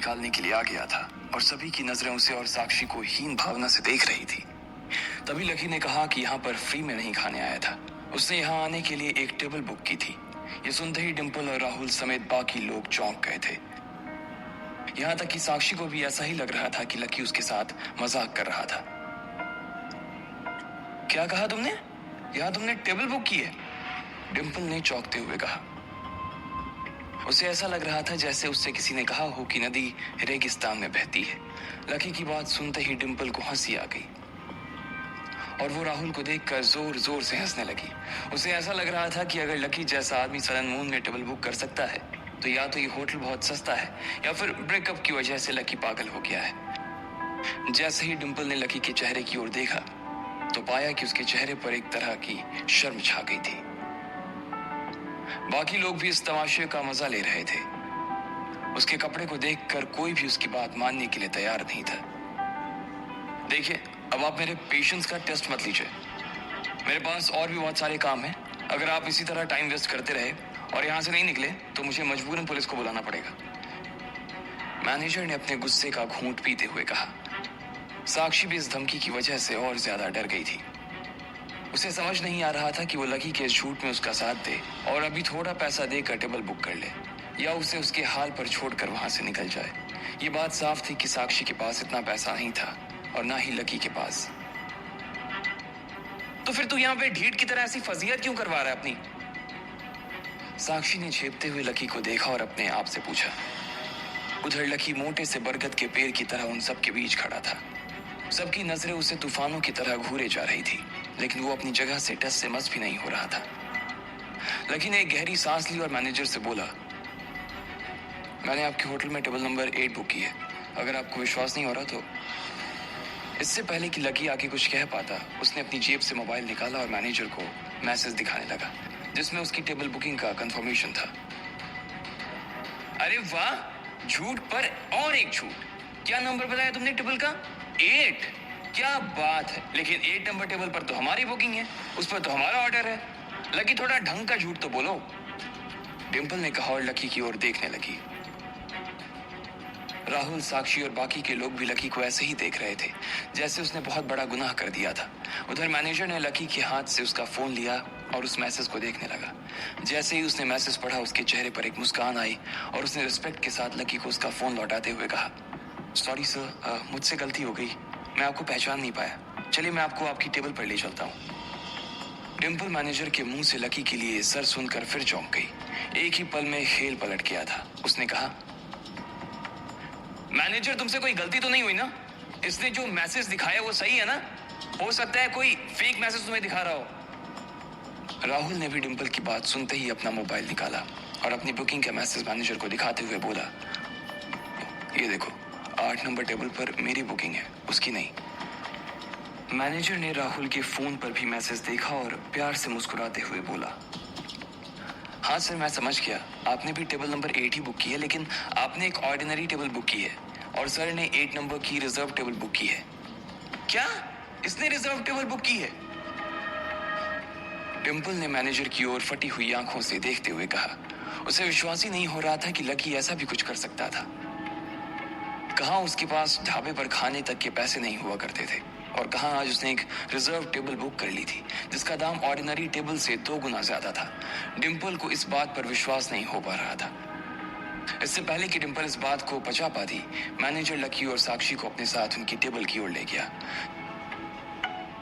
निकालने के लिए आ गया था और सभी की नजरें उसे और साक्षी को हीन भावना से देख रही थी। तभी लकी ने कहा कि यहाँ पर फ्री में नहीं खाने आया था, उसने यहाँ आने के लिए एक टेबल बुक की थी। ये सुनते ही डिम्पल और राहुल समेत बाकी लोग चौंक गए थे। यहाँ तक कि साक्षी को भी ऐसा ही लग रहा था कि लकी उसके साथ मजाक कर रहा था। क्या कहा तुमने? यहाँ तुमने टेबल बुक की है? डिम्पल ने चौंकते हुए कहा। उसे ऐसा लग रहा था जैसे उससे किसी ने कहा हो कि नदी रेगिस्तान में बहती है। लकी की बात सुनते ही डिम्पल को हंसी आ गई और वो राहुल को देखकर जोर जोर से हंसने लगी। उसे ऐसा लग रहा था कि अगर लकी जैसा आदमी सडन मून में टेबल बुक कर सकता है तो या तो ये होटल बहुत सस्ता है या फिर ब्रेकअप की वजह से लकी पागल हो गया है। जैसे ही डिम्पल ने लकी के चेहरे की ओर देखा तो पाया कि उसके चेहरे पर एक तरह की शर्म छा गई थी। बाकी लोग भी इस तमाशे का मजा ले रहे थे। उसके कपड़े को देखकर कोई भी उसकी बात मानने के लिए तैयार नहीं था। देखिए, अब आप मेरे पेशेंस का टेस्ट मत लीजिए। मेरे पास और भी बहुत सारे काम हैं। अगर आप इसी तरह टाइम वेस्ट करते रहे और यहाँ से नहीं निकले तो मुझे मजबूरन पुलिस को बुलाना पड़ेगा। मैनेजर ने अपने गुस्से का घूंट पीते हुए कहा। साक्षी भी इस धमकी की वजह से और ज्यादा डर गई थी। उसे समझ नहीं आ रहा था कि वो लकी के झूठ में उसका साथ दे और अभी थोड़ा पैसा देकर टेबल बुक कर ले या उसे उसके हाल पर छोड़कर वहां से निकल जाए। ये बात साफ थी कि साक्षी के पास इतना पैसा नहीं था और ना ही लकी के पास। तो फिर तू यहाँ पे ढीठ की तरह ऐसी फजीहत क्यों करवा रहा है अपनी? साक्षी ने झेपते हुए लकी को देखा और अपने आप से पूछा। उधर लकी मोटे से बरगद के पेड़ की तरह उन सब के बीच खड़ा था। सबकी नजरें उसे तूफानों की तरह घूरे जा रही थी, लेकिन वो अपनी जगह से टस से मस भी नहीं हो रहा था। लकी ने एक गहरी सांस ली और मैनेजर से बोला, मैंने आपके होटल में टेबल नंबर 8 बुक की है। अगर आपको विश्वास नहीं हो रहा तो। इससे पहले कि लकी आके कुछ कह पाता, उसने अपनी जेब से मोबाइल निकाला और मैनेजर को मैसेज दिखाने लगा जिसमें उसकी टेबल बुकिंग का कंफर्मेशन था। अरे वाह, झूठ पर और एक झूठ। क्या नंबर बताया तुमने टेबल का? 8। क्या बात है, लेकिन 8 नंबर टेबल पर तो हमारी बुकिंग है, उस पर तो हमारा ऑर्डर है। लकी थोड़ा ढंग का झूठ तो बोलो। डिम्पल ने कहा और लकी की ओर देखने लगी। राहुल, साक्षी और बाकी के लोग भी लकी को ऐसे ही देख रहे थे जैसे उसने बहुत बड़ा गुनाह कर दिया था। उधर मैनेजर ने लकी के हाथ से उसका फोन लिया और उस मैसेज को देखने लगा। जैसे ही उसने मैसेज पढ़ा उसके चेहरे पर एक मुस्कान आई और उसने रिस्पेक्ट के साथ लकी को उसका फोन लौटाते हुए कहा, सॉरी सर, मुझसे गलती हो गई, मैं आपको पहचान नहीं पाया। चलिए मैं आपको आपकी टेबल पर ले चलता हूँ। डिम्पल मैनेजर के मुंह से लकी के लिए सर सुनकर फिर चौंक गई। एक ही पल में खेल पलट गया था। उसने कहा, मैनेजर तुमसे कोई गलती तो नहीं हुई ना? इसने जो मैसेज दिखाया वो सही है ना? हो सकता है कोई फेक मैसेज तुम्हें दिखा रहा हो। राहुल ने भी डिम्पल की बात सुनते ही अपना मोबाइल निकाला और अपनी बुकिंग का मैसेज मैनेजर को दिखाते हुए बोला, ये देखो, 8 नंबर टेबल पर मेरी बुकिंग है, उसकी नहीं। मैनेजर ने राहुल के फोन पर भी मैसेज देखा और प्यार से मुस्कुराते हुए बोला, हाँ सर, मैं समझ गया, आपने भी टेबल नंबर 8 ही बुक की है, लेकिन आपने एक ऑर्डिनरी टेबल बुक की है और सर ने 8 नंबर की रिजर्व टेबल बुक की है। क्या? इसने रिजर्व टेबल बुक की है? डिम्पल ने मैनेजर की ओर फटी हुई आंखों से देखते हुए कहा। उसे विश्वास ही नहीं हो रहा था कि लकी ऐसा भी कुछ कर सकता था। कहाँ उसके पास ढाबे पर खाने तक के पैसे नहीं हुआ करते थे और कहाँ आज उसने एक रिजर्व टेबल बुक कर ली थी जिसका दाम ऑर्डिनरी टेबल से 2 गुना ज्यादा था। डिम्पल को इस बात पर विश्वास नहीं हो पा रहा था। इससे पहले कि डिम्पल इस बात को पचा पाती, मैनेजर लकी और साक्षी को अपने साथ उनकी टेबल की ओर ले गया।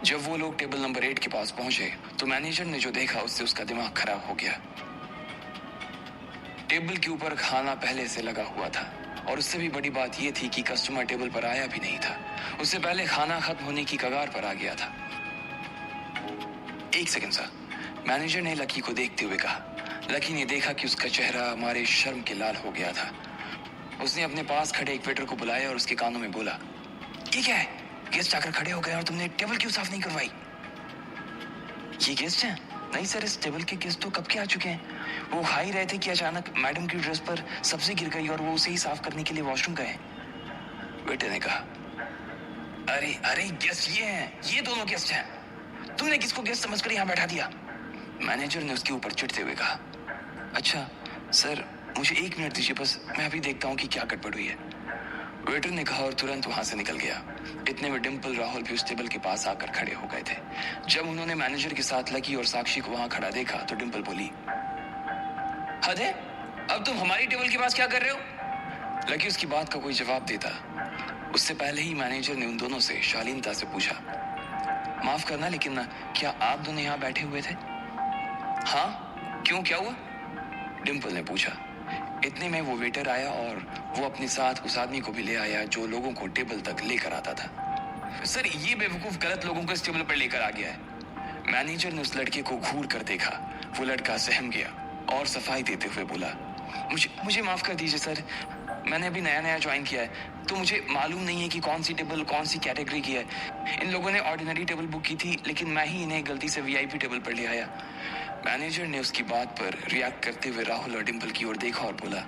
जब वो लोग टेबल नंबर 8 के पास पहुंचे तो मैनेजर ने जो देखा उससे उसका दिमाग खराब हो गया। टेबल के ऊपर खाना पहले से लगा हुआ था और उससे भी बड़ी बात यह थी कि कस्टमर टेबल पर आया भी नहीं था। उससे पहले खाना खत्म होने की कगार पर आ गया था। 1 सेकंड सर, मैनेजर ने लकी को देखते हुए कहा। लकी ने देखा कि उसका चेहरा मारे शर्म के लाल हो गया था। उसने अपने पास खड़े एक वेटर को बुलाया और उसके कानों में बोला, ये क्या है? गेस्ट आकर खड़े हो गए और तुमने टेबल क्यों साफ नहीं करवाई? ये गेस्ट हैं? नहीं सर, इस टेबल के गेस्ट तो कब के आ चुके हैं। वो खा ही रहे थे कि अचानक मैडम की ड्रेस पर सब्जी गिर गई और वो उसे ही साफ करने के लिए वॉशरूम गए। वेटर ने कहा, अरे अरे गेस्ट ये हैं, ये दोनों गेस्ट हैं। तुमने किसको गेस्ट समझकर यहाँ बैठा दिया? मैनेजर ने उसके ऊपर चिढ़ते हुए कहा। अच्छा सर, मुझे 1 मिनट दीजिए बस, मैं अभी देखता हूँ कि क्या गड़बड़ हुई है। वेटर ने कहा और तुरंत वहां से निकल गया। इतने में डिम्पल, राहुल भी उस टेबल के पास आकर खड़े हो गए थे। जब उन्होंने मैनेजर के साथ लकी और साक्षी को वहां खड़ा देखा तो डिम्पल बोली, हद है, अब तुम हमारी टेबल के पास क्या कर रहे हो? लकी उसकी बात का कोई जवाब देता उससे पहले ही मैनेजर ने उन दोनों से शालीनता से पूछा, माफ करना लेकिन क्या आप दोनों यहाँ बैठे हुए थे? हाँ, क्यों, क्या हुआ? डिम्पल ने पूछा। इतने में वो वेटर आया और वो अपने साथ उस आदमी को भी ले आया जो लोगों को टेबल तक लेकर आता था। सर, ये बेवकूफ गलत लोगों को इस टेबल पर लेकर आ गया है। मैनेजर ने उस लड़के को घूर कर देखा। वो लड़का सहम गया और सफाई देते हुए बोला, मुझे माफ कर दीजिए सर, मैंने अभी नया नया ज्वाइन किया है तो मुझे मालूम नहीं है कि कौन सी टेबल कौन सी कैटेगरी की है। इन लोगों ने ऑर्डिनरी टेबल बुक की थी लेकिन मैं ही इन्हें गलती से वीआईपी टेबल पर ले आया। मैनेजर ने उसकी बात पर रिएक्ट करते हुए राहुल और डिम्पल की ओर देखा और बोला,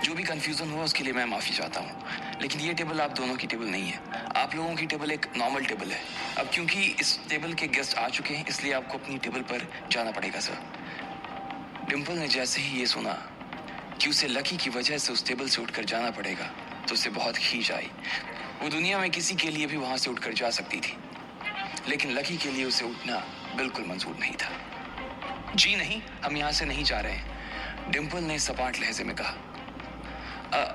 जो भी कंफ्यूजन हुआ उसके लिए मैं माफी चाहता हूँ, लेकिन ये टेबल आप दोनों की टेबल नहीं है। आप लोगों की टेबल एक नॉर्मल टेबल है। अब क्योंकि इस टेबल के गेस्ट आ चुके हैं इसलिए आपको अपनी टेबल पर जाना पड़ेगा सर। डिम्पल ने जैसे ही ये सुना कि उसे लकी की वजह से उस टेबल से उठकर जाना पड़ेगा तो उसे बहुत खींच आई। वो दुनिया में किसी के लिए भी वहां से उठकर जा सकती थी, लेकिन लकी के लिए उसे उठना बिल्कुल मंजूर नहीं था। जी नहीं, हम यहाँ से नहीं जा रहे हैं, डिम्पल ने सपाट लहजे में कहा।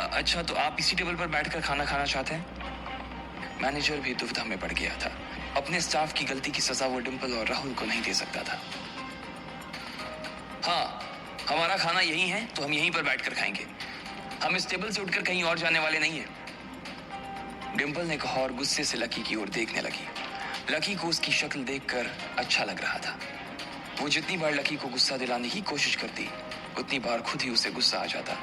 अच्छा, तो आप इसी टेबल पर बैठकर खाना खाना चाहते हैं? मैनेजर भी दुविधा में पड़ गया था। अपने स्टाफ की गलती की सजा वो डिम्पल और राहुल को नहीं दे सकता था। हाँ, हमारा खाना यही है तो हम यहीं पर बैठकर खाएंगे। हम इस टेबल से उठकर कहीं और जाने वाले नहीं हैं। डिम्पल ने कहा और गुस्से से लकी की ओर देखने लगी। लकी को उसकी शक्ल देखकर अच्छा लग रहा था। वो जितनी बार लकी को गुस्सा दिलाने की कोशिश करती उतनी बार खुद ही उसे गुस्सा आ जाता।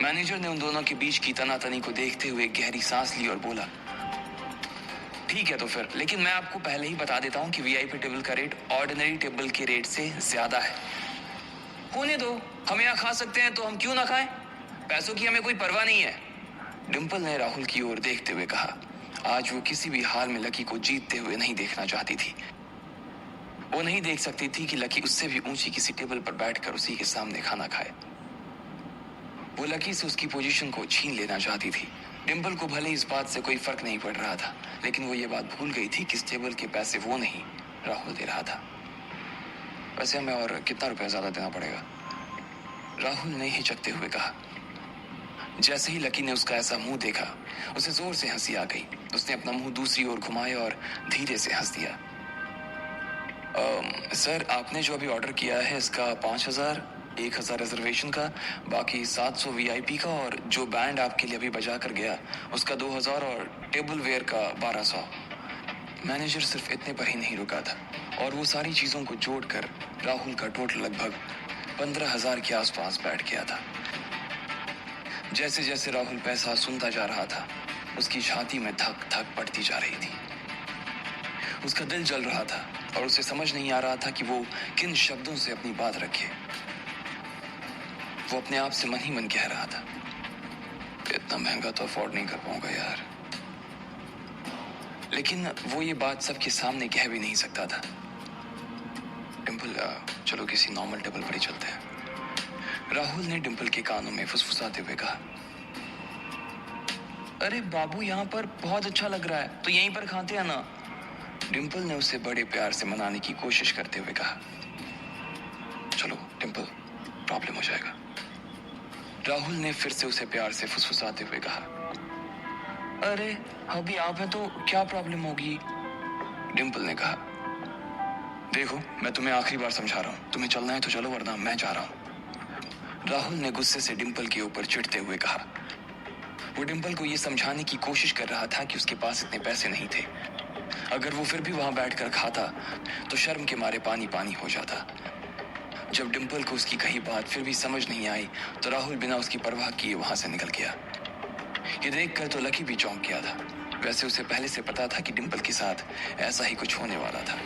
मैनेजर ने उन दोनों के बीच की तनातनी को देखते हुए गहरी सांस ली और बोला, ठीक है तो फिर, लेकिन मैं आपको पहले ही बता देता हूँ कि वीआईपी टेबल का रेट ऑर्डिनरी टेबल के रेट से ज्यादा है। होने दो, हम यहाँ खा सकते हैं तो हम क्यों ना खाएं? पैसों की हमें कोई परवाह नहीं है, डिम्पल ने राहुल की ओर देखते हुए कहा। आज वो किसी भी हाल में लकी को जीतते हुए नहीं देखना चाहती थी। वो नहीं देख सकती थी कि लकी उससे भी ऊंची किसी टेबल पर बैठकर उसी के सामने खाना खाए। वो लकी से उसकी पोजीशन को छीन लेना चाहती थी। डिम्पल को भले इस बात से कोई फर्क नहीं पड़ रहा था, लेकिन वो ये बात भूल गई थी कि इस टेबल के पैसे वो नहीं, राहुल दे रहा था। वैसे हमें और कितना रुपया ज्यादा देना पड़ेगा? राहुल ने हिचकते हुए कहा। जैसे ही लकी ने उसका ऐसा मुंह देखा उसे जोर से हंसी आ गई। उसने अपना मुंह दूसरी ओर घुमाया और धीरे से हंस दिया। सर, आपने जो अभी ऑर्डर किया है इसका 5,000, 1,000 रिजर्वेशन का, बाकी 700 वीआईपी का, और जो बैंड आपके लिए अभी बजा कर गया उसका 2,000 और टेबल वेयर का 1,200। मैनेजर सिर्फ इतने पर ही नहीं रुका था और वो सारी चीजों को जोड़कर राहुल का टोटल लगभग 15,000 के आसपास बैठ गया था। जैसे जैसे राहुल पैसा सुनता जा रहा था उसकी छाती में धक धक बढ़ती जा रही थी। उसका दिल जल रहा था और उसे समझ नहीं आ रहा था कि वो किन शब्दों से अपनी बात रखे। वो अपने आप से मन ही मन कह रहा था, इतना महंगा तो अफोर्ड नहीं कर पाऊंगा यार। लेकिन वो ये बात सबके सामने कह भी नहीं सकता था। डिम्पल, चलो किसी नॉर्मल टेबल पर ही चलते हैं, राहुल ने डिम्पल के कानों में फुसफुसाते हुए कहा। अरे बाबू, यहाँ पर बहुत अच्छा लग रहा है तो यहीं पर खाते हैं ना, डिम्पल ने उसे बड़े प्यार से मनाने की कोशिश करते हुए कहा। चलो डिम्पल, प्रॉब्लम हो जाएगा, राहुल ने फिर से उसे प्यार से फुसफुसाते हुए कहा। अरे अभी आप हैं तो क्या प्रॉब्लम होगी, डिम्पल ने कहा। देखो, मैं तुम्हें आखिरी बार समझा रहा हूँ, तुम्हें चलना है तो चलो वरना मैं जा रहा हूँ, राहुल ने गुस्से से डिम्पल के ऊपर चिढ़ते हुए कहा। वो डिम्पल को ये समझाने की कोशिश कर रहा था कि उसके पास इतने पैसे नहीं थे। अगर वो फिर भी वहां बैठकर खाता तो शर्म के मारे पानी पानी हो जाता। जब डिम्पल को उसकी कही बात फिर भी समझ नहीं आई तो राहुल बिना उसकी परवाह किए वहां से निकल गया। ये देखकर तो लकी भी चौंक गया था। वैसे उसे पहले से पता था कि डिम्पल के साथ ऐसा ही कुछ होने वाला था।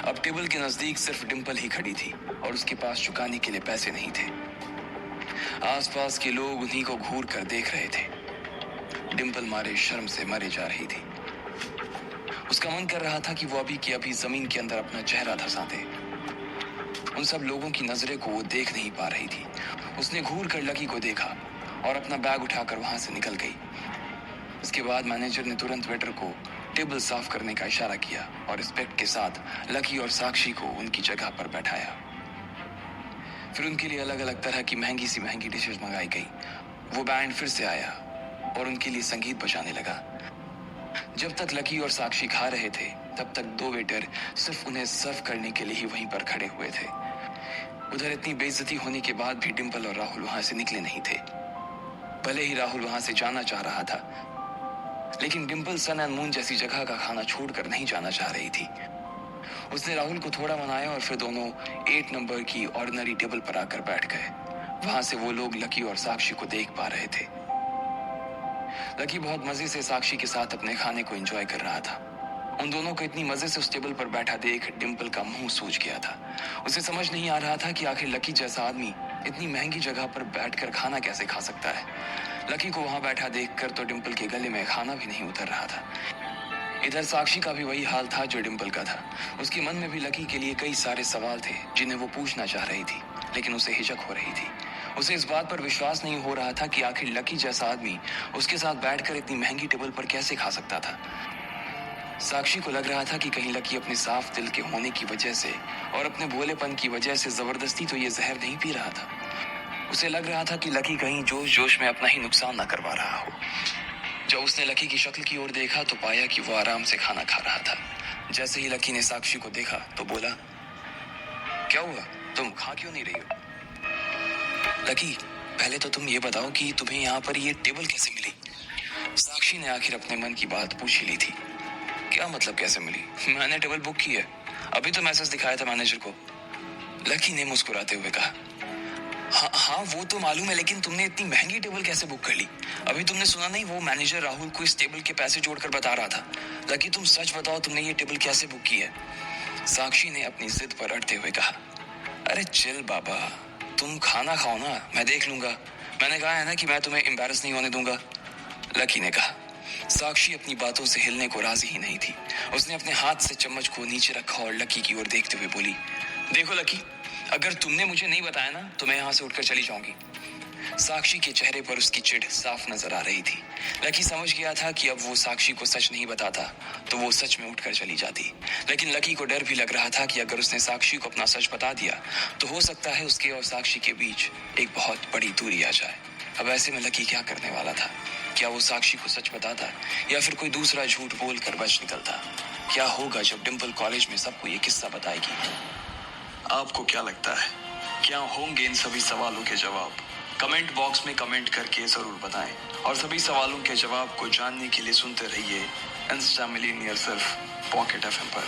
अब टेबल के नजदीक सिर्फ डिम्पल ही खड़ी थी और उसके पास चुकाने के लिए पैसे नहीं थे। आसपास के लोग उन्हीं को घूर कर देख रहे थे। डिम्पल मारे शर्म से मरे जा रही थी। उसका मन कर रहा था कि वो अभी की अभी जमीन के अंदर अपना चेहरा धंसा दे। उन सब लोगों की नजरें को वो देख नहीं पा रही थी। उसने घूर कर लकी को देखा और अपना बैग उठाकर वहां से निकल गई। इसके बाद मैनेजर ने तुरंत वेटर को टेबल साफ करने का इशारा किया और रिस्पेक्ट के साथ लकी और साक्षी को उनकी जगह पर बैठाया। फिर उनके लिए अलग अलग तरह की महंगी डिशेज मंगाई गई। वो बैंड फिर से आया और उनके लिए संगीत बजाने लगा। जब तक लकी और साक्षी खा रहे थे तब तक दो वेटर सिर्फ उन्हें सर्व करने के लिए ही वहीं पर खड़े हुए थे। उधर इतनी बेइज्जती होने के बाद भी डिंपल और राहुल वहां से निकले नहीं थे। भले ही राहुल वहां से जाना चाह रहा था, लेकिन डिंपल सन एंड मून जैसी जगह का खाना छोड़कर नहीं जाना चाह रही थी। उसने राहुल को थोड़ा मनाया और फिर दोनों 8 नंबर की ऑर्डिनरी टेबल पर आकर बैठ गए। वहां से वो लोग लकी और साक्षी को देख पा रहे थे। लकी बहुत मजे से साक्षी के साथ अपने खाने को एंजॉय कर रहा था। उन दोनों को इतनी मजे से उस टेबल पर बैठा देख डिंपल का मुंह सूज गया था। उसे समझ नहीं आ रहा था कि आखिर लकी जैसा आदमी इतनी महंगी जगह पर बैठकर खाना कैसे खा सकता है। लकी को वहां बैठा देखकर तो डिंपल के गले में खाना भी नहीं उतर रहा था। इधर साक्षी का भी वही हाल था जो डिंपल का था। उसके मन में भी लकी के लिए कई सारे सवाल थे जिन्हें वो पूछना चाह रही थी, लेकिन उसे हिचक हो रही थी। उसे इस बात पर विश्वास नहीं हो रहा था कि आखिर लकी जैसा आदमी उसके साथ बैठकर इतनी महंगी टेबल पर कैसे खा सकता था। साक्षी को लग रहा था कि कहीं लकी अपने साफ दिल के होने की वजह से और अपने भोलेपन की वजह से जबरदस्ती तो ये जहर नहीं पी रहा था। उसे लग रहा था कि लकी कहीं जोश जोश में अपना ही नुकसान न करवा रहा हो। जब उसने लकी की शक्ल की ओर देखा तो पाया कि वो आराम से खाना खा रहा था। जैसे ही लकी ने साक्षी को देखा तो बोला, क्या हुआ, तुम खा क्यों नहीं रही हो? लकी, पहले तो तुम ये बताओ कि तुम्हें यहाँ पर ये टेबल कैसे मिली? साक्षी ने आखिर अपने मन की बात पूछ ही ली थी। क्या मतलब कैसे मिली? मैंने टेबल बुक की है, अभी तो मैसेज दिखाया था मैनेजर को। लकी ने मुस्कुराते हुए कहा, हाँ वो तो मालूम है, लेकिन तुमने इतनी महंगी टेबल कैसे बुक कर ली? अभी तुमने सुना नहीं, वो मैनेजर राहुल को इस टेबल के पैसे जोड़कर बता रहा था। लकी, तुम सच बताओ, तुमने ये टेबल कैसे बुक की है? साक्षी ने अपनी जिद पर अड़ते हुए कहा, अरे चिल बाबा, तुम खाना खाओ ना, मैं देख लूंगा। मैंने कहा है ना कि मैं तुम्हें एम्बैरस नहीं होने दूंगा, लकी ने कहा। साक्षी अपनी बातों से हिलने को राजी ही नहीं थी। उसने अपने हाथ से चम्मच को नीचे रखा और लकी की ओर देखते हुए बोली, देखो लकी, अगर तुमने मुझे नहीं बताया ना तो मैं यहाँ से उठकर चली जाऊंगी। साक्षी के चेहरे पर उसकी चिढ़ साफ नजर आ रही थी। लकी समझ गया था कि अब वो साक्षी को सच नहीं बताता तो वो सच में उठकर चली जाती। लेकिन लकी को डर भी लग रहा था कि अगर उसने साक्षी को अपना सच बता दिया तो हो सकता है उसके और साक्षी के बीच एक बहुत बड़ी दूरी आ जाए। अब ऐसे में लकी क्या करने वाला था? क्या वो साक्षी को सच बताता या फिर कोई दूसरा झूठ बोलकर बच निकलता? क्या होगा जब डिंपल कॉलेज में सबको ये किस्सा बताएगी? आपको क्या लगता है, क्या होंगे इन सभी सवालों के जवाब? कमेंट बॉक्स में कमेंट करके जरूर बताएं और सभी सवालों के जवाब को जानने के लिए सुनते रहिए इंस्टा मिलीनियर सिर्फ पॉकेट एफएम पर।